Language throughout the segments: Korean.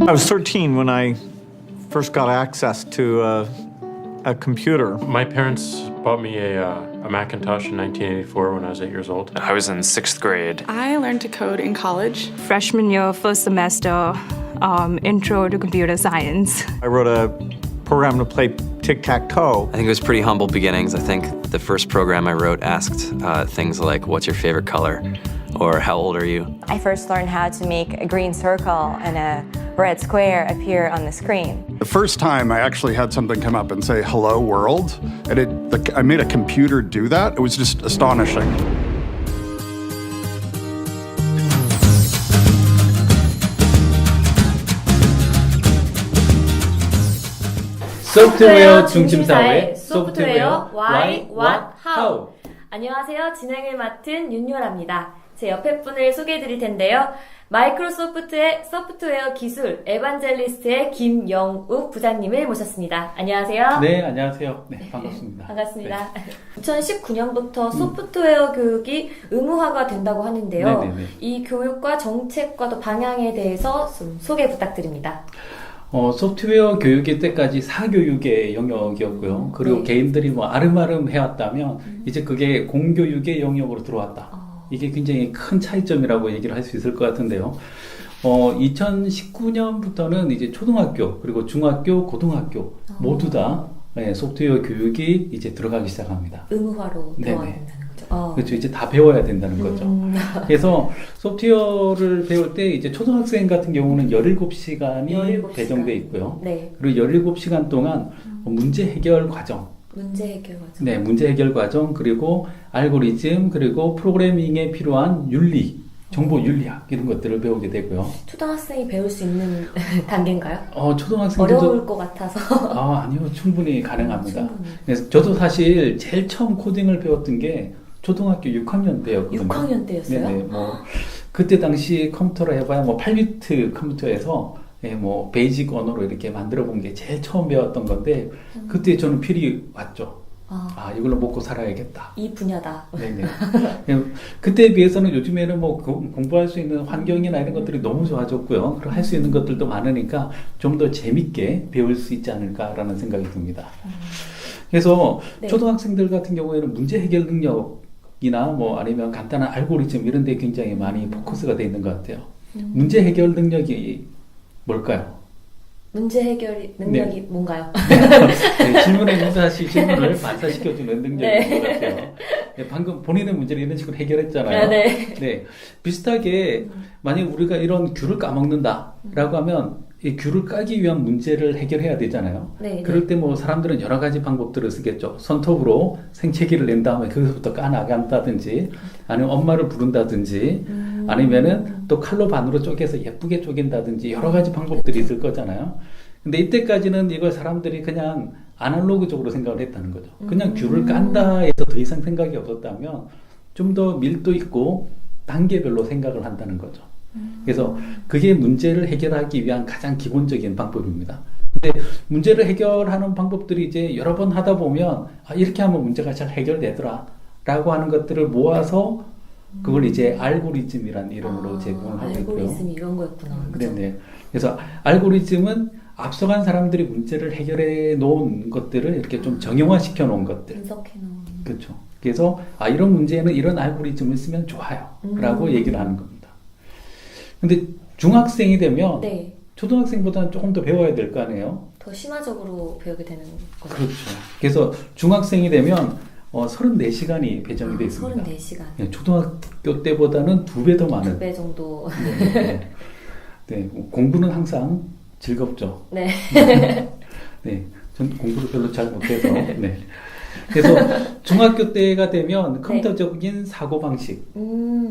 I was 13 when I first got access to a computer. My parents bought me a Macintosh in 1984 when I was 8 years old. I was in 6th grade. I learned to code in college. Freshman year, first semester, intro to computer science. I wrote a program to play tic-tac-toe. I think it was pretty humble beginnings. I think the first program I wrote asked things like, what's your favorite color? Or how old are you? I first learned how to make a green circle and a red square appear on the screen. The first time I actually had something come up and say, hello world, and I made a computer do that. It was just astonishing. 소프트웨어 중심사회 소프트웨어 Why, What, How. 안녕하세요. 진행을 맡은 윤요라입니다. 제 옆에 분을 소개해 드릴 텐데요. 마이크로소프트의 소프트웨어 기술 에반젤리스트의 김영욱 부장님을 모셨습니다. 안녕하세요. 네, 안녕하세요. 네, 반갑습니다. 반갑습니다. 2019년부터 소프트웨어 교육이 의무화가 된다고 하는데요. 네네네. 이 교육과 정책과 또 방향에 대해서 좀 소개 부탁드립니다. 소프트웨어 교육일 때까지 사교육의 영역이었고요. 그리고 개인들이 뭐 아름아름 해왔다면 이제 그게 공교육의 영역으로 들어왔다. 이게 굉장히 큰 차이점이라고 얘기를 할 수 있을 것 같은데요. 2019년부터는 이제 초등학교, 그리고 중학교, 고등학교 모두 다 소프트웨어 교육이 이제 들어가기 시작합니다. 의무화로 들어가야 된다는 거죠. 그렇죠. 이제 다 배워야 된다는 거죠. 그래서 소프트웨어를 배울 때 이제 초등학생 같은 경우는 17시간이 배정돼 있고요. 네. 그리고 17시간 동안 문제 해결 과정. 문제 해결 과정. 네, 문제 해결 과정, 그리고 알고리즘, 그리고 프로그래밍에 필요한 윤리, 정보 윤리학 이런 것들을 배우게 되고요. 초등학생이 배울 수 있는 단계인가요? 초등학생들도 어려울 것 같아서. 아니요, 충분히 가능합니다. 충분히. 그래서 저도 사실 제일 처음 코딩을 배웠던 게 초등학교 6학년 때였거든요. 6학년 때였어요? 네네, 그때 당시 컴퓨터로 해봐야 8비트 컴퓨터에서 베이직 언어로 이렇게 만들어 본 게 제일 처음 배웠던 건데, 그때 저는 필이 왔죠. 이걸로 먹고 살아야겠다. 이 분야다. 네네. 그때에 비해서는 요즘에는 공부할 수 있는 환경이나 이런 것들이 너무 좋아졌고요. 그리고 할 수 있는 것들도 많으니까 좀 더 재밌게 배울 수 있지 않을까라는 생각이 듭니다. 그래서 초등학생들 같은 경우에는 문제 해결 능력이나 아니면 간단한 알고리즘 이런 데 굉장히 많이 포커스가 되어 있는 것 같아요. 문제 해결 능력이 뭘까요? 문제 해결 능력이 뭔가요? 네, 질문에 문제하실 질문을 반사시켜주는 능력인 것 같아요. 네, 방금 본인의 문제를 이런 식으로 해결했잖아요. 네, 비슷하게 만약 우리가 이런 귤을 까먹는다라고 하면 이 귤을 까기 위한 문제를 해결해야 되잖아요. 그럴 때 사람들은 여러 가지 방법들을 쓰겠죠. 손톱으로 생채기를 낸 다음에 거기서부터 까나간다든지, 아니면 엄마를 부른다든지, 아니면은 또 칼로 반으로 쪼개서 예쁘게 쪼갠다든지 여러 가지 방법들이 있을 거잖아요. 근데 이때까지는 이걸 사람들이 그냥 아날로그적으로 생각을 했다는 거죠. 그냥 귤을 깐다 해서 더 이상 생각이 없었다면 좀 더 밀도 있고 단계별로 생각을 한다는 거죠. 그래서 그게 문제를 해결하기 위한 가장 기본적인 방법입니다. 근데 문제를 해결하는 방법들이 이제 여러 번 하다 보면 이렇게 하면 문제가 잘 해결되더라 라고 하는 것들을 모아서 그걸 이제 알고리즘이라는 이름으로 제공을 하고 있고요. 알고리즘이 이런 거였구나. 그죠? 네네. 그래서 알고리즘은 앞서간 사람들이 문제를 해결해 놓은 것들을 이렇게 좀 정형화 시켜 놓은 것들. 분석해 놓은. 그렇죠. 그래서 이런 문제는 이런 알고리즘을 쓰면 좋아요 라고 얘기를 하는 겁니다. 근데 중학생이 되면 초등학생보다는 조금 더 배워야 될 거 아니에요? 더 심화적으로 배우게 되는 거죠. 그렇죠. 그래서 중학생이 되면 34시간이 배정이 되어 있습니다. 34시간. 네, 초등학교 때보다는 2배 더 많은. 2배 정도. 네, 공부는 항상 즐겁죠. 네. 네, 전 공부를 별로 잘 못해서. 네. 그래서 중학교 때가 되면 컴퓨터적인 사고방식.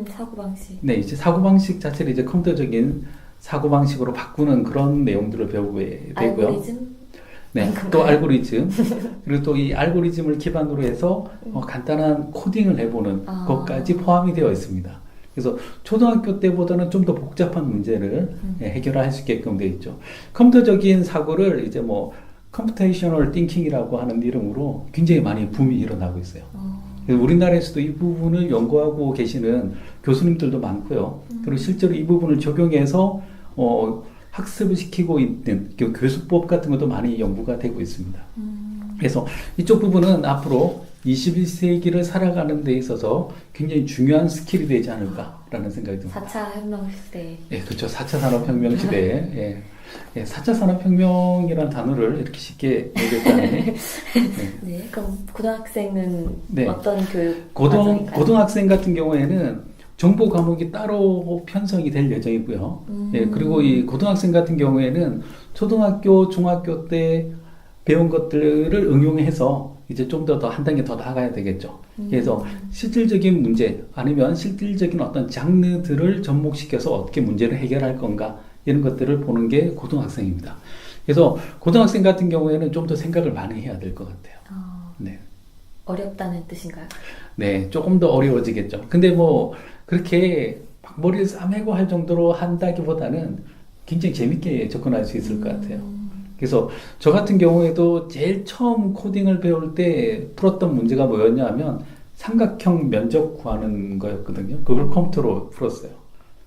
사고방식. 네, 이제 사고방식 자체를 이제 컴퓨터적인 사고방식으로 바꾸는 그런 내용들을 배우게 되고요. 알고리즘? 네, 또 알고리즘. 그리고 또 이 알고리즘을 기반으로 해서 간단한 코딩을 해보는 것까지 포함이 되어 있습니다. 그래서 초등학교 때보다는 좀 더 복잡한 문제를 해결할 수 있게끔 되어 있죠. 컴퓨터적인 사고를 이제 컴퓨테이셔널 띵킹이라고 하는 이름으로 굉장히 많이 붐이 일어나고 있어요. 그래서 우리나라에서도 이 부분을 연구하고 계시는 교수님들도 많고요. 그리고 실제로 이 부분을 적용해서 학습을 시키고 있는 그 교수법 같은 것도 많이 연구가 되고 있습니다. 그래서 이쪽 부분은 앞으로 21세기를 살아가는 데 있어서 굉장히 중요한 스킬이 되지 않을까라는 생각이 듭니다. 4차 혁명 시대. 예, 그렇죠. 4차 산업혁명 시대에. 예. 예, 4차 산업혁명이라는 단어를 이렇게 쉽게 얘기했다니. 네, 그럼 고등학생은 네. 어떤 교육 과정인가요? 고등학생 같은 경우에는 정보 과목이 따로 편성이 될 예정이고요. 예, 그리고 이 고등학생 같은 경우에는 초등학교, 중학교 때 배운 것들을 응용해서 이제 좀 더 한 단계 더 나가야 되겠죠. 그래서 실질적인 문제 아니면 실질적인 어떤 장르들을 접목시켜서 어떻게 문제를 해결할 건가 이런 것들을 보는 게 고등학생입니다. 그래서 고등학생 같은 경우에는 좀 더 생각을 많이 해야 될 것 같아요. 네. 어렵다는 뜻인가요? 네, 조금 더 어려워지겠죠. 근데 뭐 그렇게 막 머리를 싸매고 할 정도로 한다기보다는 굉장히 재밌게 접근할 수 있을 것 같아요. 그래서 저 같은 경우에도 제일 처음 코딩을 배울 때 풀었던 문제가 뭐였냐 하면 삼각형 면적 구하는 거였거든요. 그걸 컴퓨터로 풀었어요.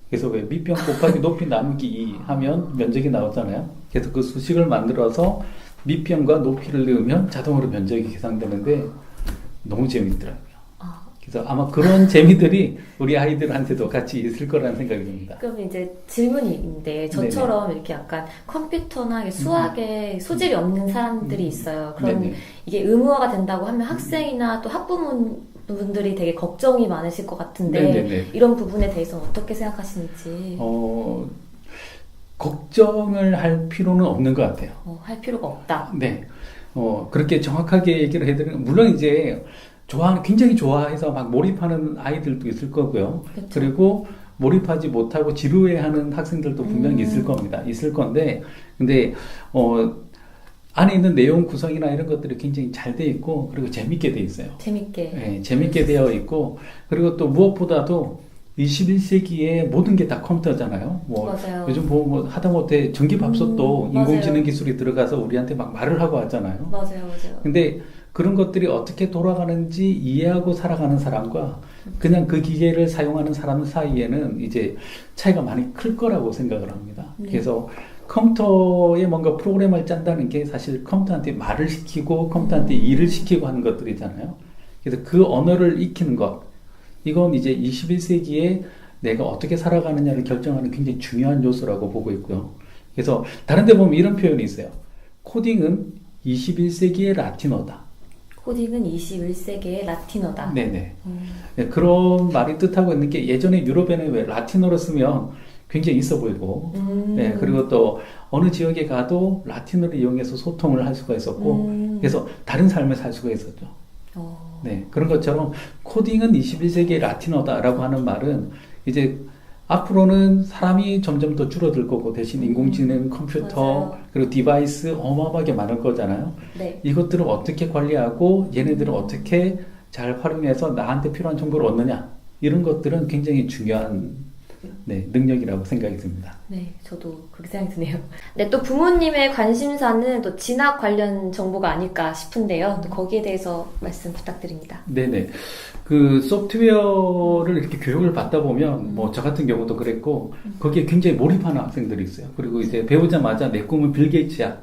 그래서 왜 밑변 곱하기 높이 나누기 2 하면 면적이 나오잖아요. 그래서 그 수식을 만들어서 밑변과 높이를 넣으면 자동으로 면적이 계산되는데 너무 재밌더라고요. 그래서 아마 그런 재미들이 우리 아이들한테도 같이 있을 거라는 생각이 듭니다. 그럼 이제 질문이 있는데 저처럼 네네. 이렇게 약간 컴퓨터나 수학에 소질이 없는 사람들이 있어요. 그럼 네네. 이게 의무화가 된다고 하면 학생이나 또 학부모분들이 되게 걱정이 많으실 것 같은데 네네네. 이런 부분에 대해서는 어떻게 생각하시는지 걱정을 할 필요는 없는 것 같아요. 할 필요가 없다. 네. 그렇게 정확하게 얘기를 해드리면, 물론 이제 굉장히 좋아해서 막 몰입하는 아이들도 있을 거고요. 그쵸. 그리고 몰입하지 못하고 지루해하는 학생들도 분명히 있을 겁니다. 있을 건데, 근데, 안에 있는 내용 구성이나 이런 것들이 굉장히 잘 돼 있고, 그리고 재밌게 돼 있어요. 재밌게. 네, 재밌게 되어 있고, 그리고 또 무엇보다도 21세기에 모든 게 다 컴퓨터잖아요. 맞아요. 요즘 뭐 하다못해 전기밥솥도 맞아요. 인공지능 기술이 들어가서 우리한테 막 말을 하고 왔잖아요. 맞아요. 근데 그런 것들이 어떻게 돌아가는지 이해하고 살아가는 사람과 그냥 그 기계를 사용하는 사람 사이에는 이제 차이가 많이 클 거라고 생각을 합니다. 그래서 컴퓨터에 뭔가 프로그램을 짠다는 게 사실 컴퓨터한테 말을 시키고 컴퓨터한테 일을 시키고 하는 것들이잖아요. 그래서 그 언어를 익히는 것, 이건 이제 21세기에 내가 어떻게 살아가느냐를 결정하는 굉장히 중요한 요소라고 보고 있고요. 그래서 다른 데 보면 이런 표현이 있어요. 코딩은 21세기의 라틴어다. 코딩은 21세기의 라틴어다. 네네. 네, 그런 말이 뜻하고 있는 게 예전에 유럽에는 왜 라틴어로 쓰면 굉장히 있어 보이고, 네, 그리고 또 어느 지역에 가도 라틴어를 이용해서 소통을 할 수가 있었고, 그래서 다른 삶을 살 수가 있었죠. 네, 그런 것처럼 코딩은 21세기의 라틴어다라고 하는 말은 이제 앞으로는 사람이 점점 더 줄어들 거고 대신 인공지능, 컴퓨터, 맞아요. 그리고 디바이스 어마어마하게 많을 거잖아요. 네. 이것들을 어떻게 관리하고 얘네들을 어떻게 잘 활용해서 나한테 필요한 정보를 얻느냐, 이런 것들은 굉장히 중요한 능력이라고 생각이 듭니다. 네, 저도 그렇게 생각이 드네요. 네, 또 부모님의 관심사는 또 진학 관련 정보가 아닐까 싶은데요. 또 거기에 대해서 말씀 부탁드립니다. 네네. 그 소프트웨어를 이렇게 교육을 받다 보면 뭐 저 같은 경우도 그랬고 거기에 굉장히 몰입하는 학생들이 있어요. 그리고 이제 배우자마자 내 꿈은 빌 게이츠야,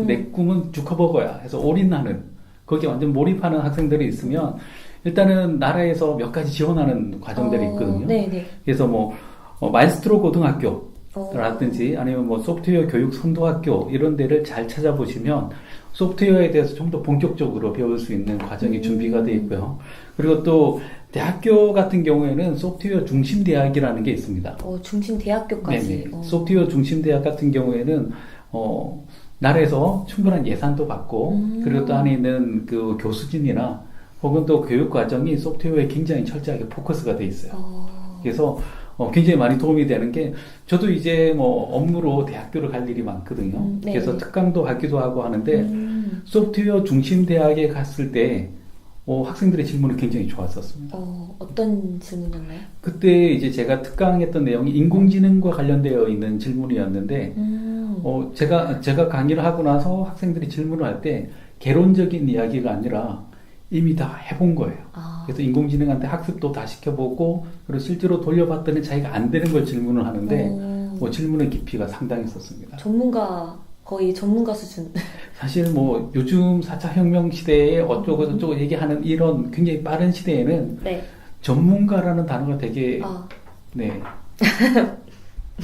내 꿈은 주커버거야 해서 올인하는, 거기에 완전 몰입하는 학생들이 있으면 일단은 나라에서 몇 가지 지원하는 과정들이 있거든요. 네네. 그래서 뭐 마에스트로 고등학교라든지 아니면 뭐 소프트웨어 교육 선도학교 이런 데를 잘 찾아보시면 소프트웨어에 대해서 좀 더 본격적으로 배울 수 있는 과정이 준비가 되어 있고요. 그리고 또 대학교 같은 경우에는 소프트웨어 중심 대학이라는 게 있습니다. 중심 대학교까지. 네네. 소프트웨어 중심 대학 같은 경우에는 나라에서 충분한 예산도 받고 그리고 또 안에 있는 그 교수진이나 혹은 또 교육 과정이 소프트웨어에 굉장히 철저하게 포커스가 돼 있어요. 그래서 굉장히 많이 도움이 되는 게, 저도 이제 뭐 업무로 대학교를 갈 일이 많거든요. 그래서 특강도 하기도 하고 하는데 소프트웨어 중심 대학에 갔을 때 학생들의 질문이 굉장히 좋았었습니다. 어떤 질문이었나요? 그때 이제 제가 특강했던 내용이 인공지능과 관련되어 있는 질문이었는데 제가 강의를 하고 나서 학생들이 질문을 할 때 개론적인 이야기가 아니라 이미 다 해본 거예요. 그래서 인공지능한테 학습도 다 시켜보고, 그리고 실제로 돌려봤더니 자기가 안 되는 걸 질문을 하는데, 질문의 깊이가 상당했었습니다. 거의 전문가 수준. 사실 뭐 요즘 4차 혁명 시대에 어쩌고 저쩌고 얘기하는 이런 굉장히 빠른 시대에는 네. 전문가라는 단어가 되게 네.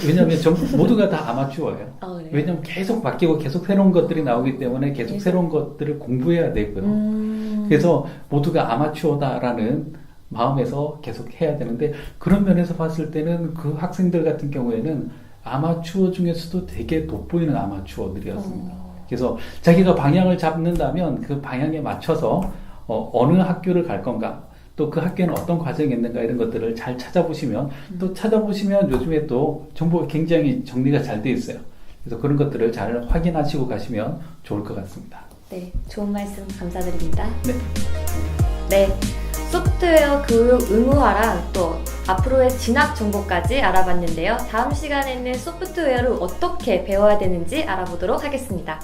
왜냐하면 모두가 다 아마추어예요. 그래요? 왜냐하면 계속 바뀌고 계속 새로운 것들이 나오기 때문에 계속 새로운 것들을 공부해야 되고요. 그래서 모두가 아마추어다라는 마음에서 계속 해야 되는데 그런 면에서 봤을 때는 그 학생들 같은 경우에는 아마추어 중에서도 되게 돋보이는 아마추어들이었습니다. 그래서 자기가 방향을 잡는다면 그 방향에 맞춰서 어느 학교를 갈 건가 또 그 학교에는 어떤 과정이 있는가 이런 것들을 잘 찾아보시면 또 찾아보시면 요즘에 또 정보가 굉장히 정리가 잘 돼 있어요. 그래서 그런 것들을 잘 확인하시고 가시면 좋을 것 같습니다. 네, 좋은 말씀 감사드립니다. 네. 네, 소프트웨어 교육 의무화랑 또 앞으로의 진학 정보까지 알아봤는데요. 다음 시간에는 소프트웨어를 어떻게 배워야 되는지 알아보도록 하겠습니다.